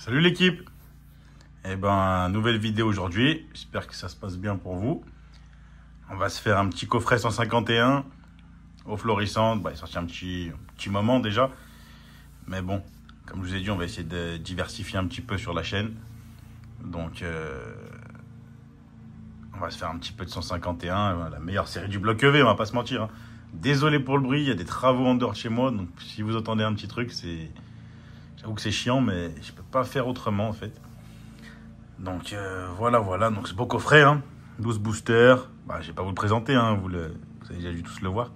Salut l'équipe. Eh ben, nouvelle vidéo aujourd'hui. J'espère que ça se passe bien pour vous. On va se faire un petit coffret 151 au Florissante. Il est sorti un petit moment déjà. Mais bon, comme je vous ai dit, on va essayer de diversifier un petit peu sur la chaîne. Donc, on va se faire un petit peu de 151. La meilleure série du bloc EV, on va pas se mentir. Désolé pour le bruit, il y a des travaux en dehors de chez moi. Donc, si vous entendez un petit truc, j'avoue que c'est chiant, mais je peux pas faire autrement en fait. Donc voilà. Donc ce beau coffret, 12 boosters. Je vais pas vous le présenter, vous avez déjà dû tous le voir.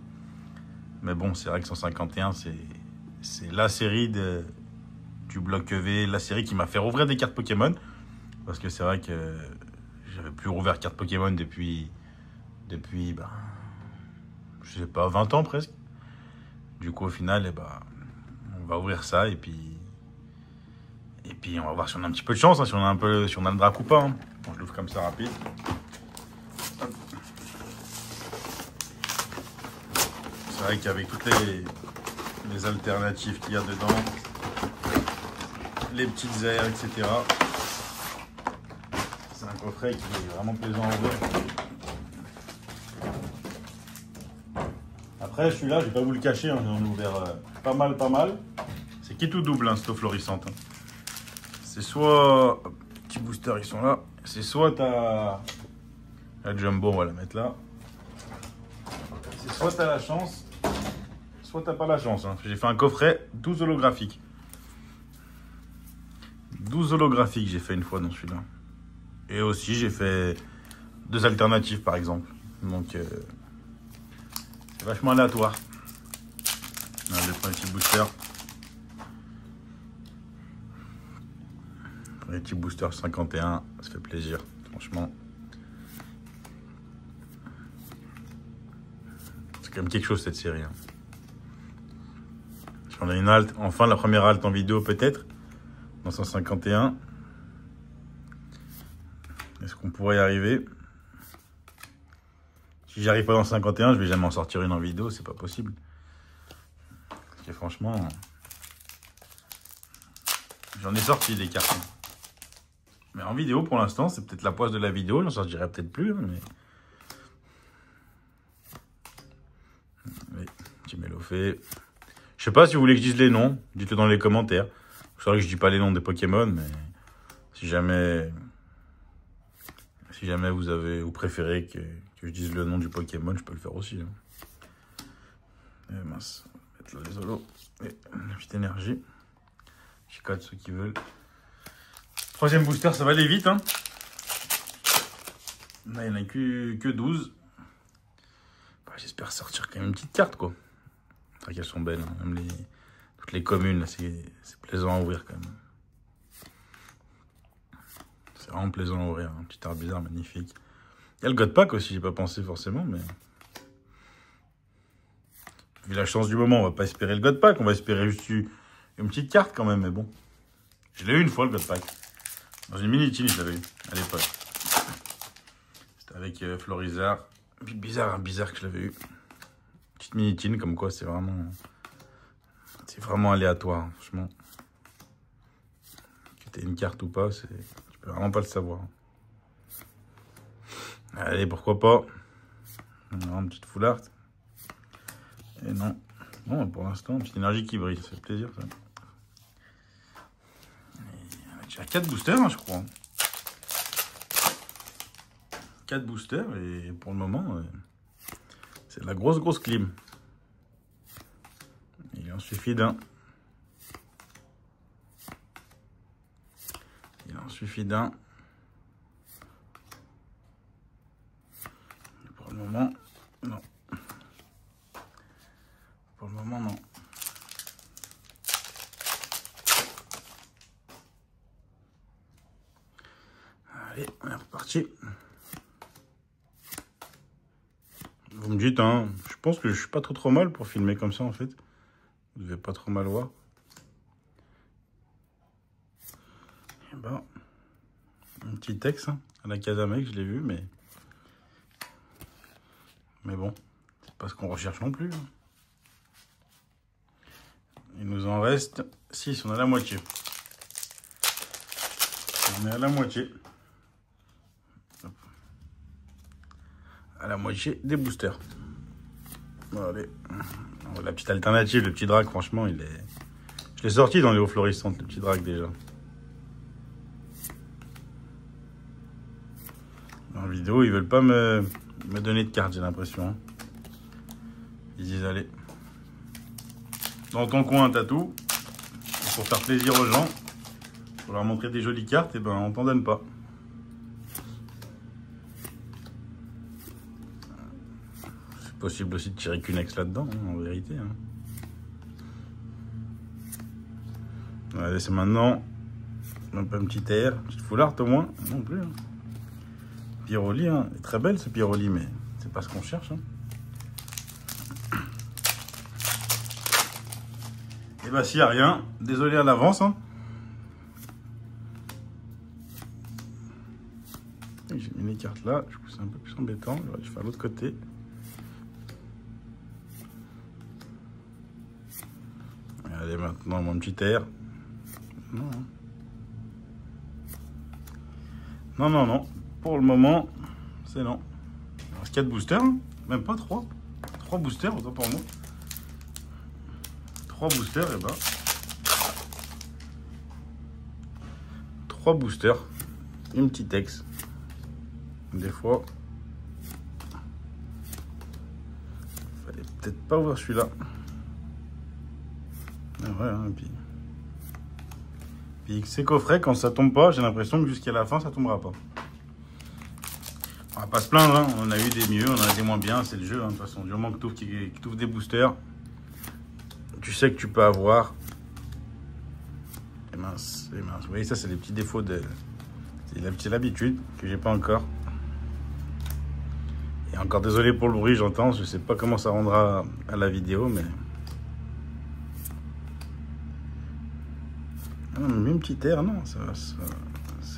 Mais bon, c'est vrai que 151, c'est la série du bloc EV, la série qui m'a fait rouvrir des cartes Pokémon. Parce que c'est vrai que j'avais plus rouvert cartes Pokémon depuis je sais pas, 20 ans presque. Du coup, au final, on va ouvrir ça et puis on va voir si on a un petit peu de chance, si on a le drac ou pas. Bon, je l'ouvre comme ça rapide. C'est vrai qu'avec toutes les alternatives qu'il y a dedans, les petites airs, etc. C'est un coffret qui est vraiment plaisant à ouvrir. Après, celui-là, je vais pas vous le cacher, j'en ai ouvert pas mal. C'est qui tout double, cette eau florissante. C'est soit... Petits boosters, ils sont là. C'est soit t'as... La jumbo, on va la mettre là. C'est soit t'as la chance, soit t'as pas la chance. J'ai fait un coffret 12 holographiques. 12 holographiques, j'ai fait une fois dans celui-là. Et aussi, j'ai fait 2 alternatives, par exemple. Donc, c'est vachement aléatoire. Le petit booster. Les petits boosters 51, ça fait plaisir, franchement. C'est quand même quelque chose cette série. On a une halte, enfin la première halte en vidéo peut-être, dans 151. Est-ce qu'on pourrait y arriver? Si j'y arrive pas dans 51, je vais jamais en sortir une en vidéo, c'est pas possible. Parce que franchement, j'en ai sorti des cartons. Mais en vidéo, pour l'instant, c'est peut-être la poisse de la vidéo. J'en sortirai peut-être plus. Mais oui, petit Mélofée. Je sais pas si vous voulez que je dise les noms. Dites-le dans les commentaires. C'est vrai que je dis pas les noms des Pokémon, mais si jamais vous préférez que je dise le nom du Pokémon, je peux le faire aussi. Et mince, on va mettre là les holos. Et la petite énergie. Je code ceux qui veulent. Troisième booster, ça va aller vite. Là, il n'y en a que 12. J'espère sortir quand même une petite carte, quoi. C'est vrai qu'elles sont belles. Même toutes les communes, c'est plaisant à ouvrir, quand même. C'est vraiment plaisant à ouvrir. Un petit art bizarre, magnifique. Il y a le God Pack aussi, j'ai pas pensé forcément, mais... Vu la chance du moment, on va pas espérer le God Pack. On va espérer juste une petite carte, quand même, mais bon. Je l'ai eu une fois, le God Pack. Dans une mini-team, je l'avais eu, à l'époque. C'était avec Florizard. Puis bizarre que je l'avais eu. Petite mini-team, comme quoi, c'est vraiment aléatoire, franchement. Que t'aies une carte ou pas, tu peux vraiment pas le savoir. Allez, pourquoi pas. On aura une petite full art. Et non. Bon, pour l'instant, une petite énergie qui brille, ça fait plaisir, ça. J'ai 4 boosters, je crois. 4 boosters, et pour le moment, c'est de la grosse clim. Il en suffit d'un. Pour le moment, non. Allez, on est reparti. Vous me dites, je pense que je suis pas trop mal pour filmer comme ça, en fait. Vous devez pas trop mal voir. Et un petit texte à la Casamec, je l'ai vu, mais bon, c'est pas ce qu'on recherche non plus. Il nous en reste 6, on a la moitié. On est à la moitié. À la moitié des boosters. Bon, allez. La petite alternative, le petit drac, franchement, il est... Je l'ai sorti dans les eaux florissantes, le petit drac déjà. En vidéo, ils veulent pas me donner de carte, j'ai l'impression. Hein. Ils disent, allez, dans ton coin, t'as tout. Pour faire plaisir aux gens, pour leur montrer des jolies cartes, et ben on t'en donne pas. C'est possible aussi de tirer qu'une ex là-dedans, hein, en vérité. Hein. Allez, c'est maintenant. Un peu un petit air, petite foulard au moins, non plus. Hein. Pyroli, hein. Elle est très belle ce Pyroli, mais c'est pas ce qu'on cherche. Hein. Et bah s'il n'y a rien, désolé à l'avance. Hein. J'ai mis les cartes là, du coup c'est un peu plus embêtant. Je vais faire l'autre côté. Allez maintenant mon petit air. Non. Non, non, non. Pour le moment, c'est non. Il reste 4 boosters, hein. Même pas 3. 3 boosters, autant pour moi. 3 boosters, et ben. 3 boosters. Une petite ex. Des fois. Fallait peut-être pas ouvrir celui-là. Ah ouais, hein, puis ces coffrets, quand ça tombe pas, j'ai l'impression que jusqu'à la fin, ça tombera pas. On va pas se plaindre, hein. On a eu des mieux, on a eu des moins bien, c'est le jeu, hein. De toute façon. Du moment que tu ouvres des boosters, tu sais que tu peux avoir. Et mince, et mince. Vous voyez, ça, c'est les petits défauts de. C'est l'habitude que j'ai pas encore. Et encore désolé pour le bruit, j'entends. Je sais pas comment ça rendra à la vidéo, mais. Ah, même petit air, non, c'est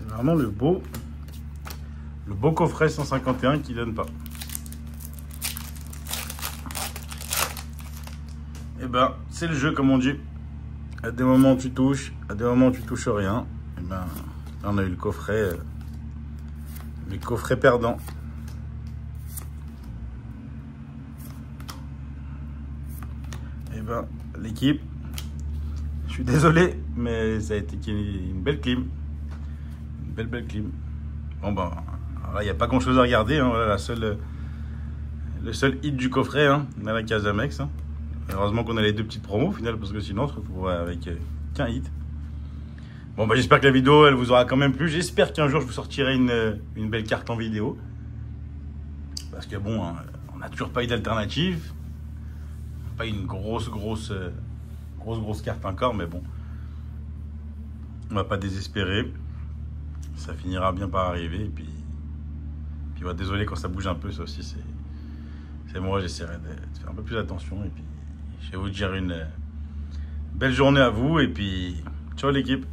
vraiment le beau coffret 151 qui donne pas. Et ben, c'est le jeu comme on dit. À des moments tu touches, à des moments tu touches rien. Et ben, là on a eu le coffret perdant. Et ben, l'équipe. Je suis désolé, mais ça a été une belle clim. Une belle clim. Bon, ben, là, il n'y a pas grand chose à regarder. Hein. Voilà le seul hit du coffret, hein, on a la Casamex. Hein. Heureusement qu'on a les deux petites promos au final, parce que sinon, on se retrouverait avec qu'un hit. Bon, bah, j'espère que la vidéo, elle vous aura quand même plu. J'espère qu'un jour, je vous sortirai une belle carte en vidéo. Parce que bon, hein, on n'a toujours pas eu d'alternative. Pas une grosse carte encore, mais bon, on va pas désespérer, ça finira bien par arriver. Et puis ouais, désolé quand ça bouge un peu, ça aussi c'est moi, j'essaierai de faire un peu plus attention. Et puis je vais vous dire une belle journée à vous, et puis ciao l'équipe.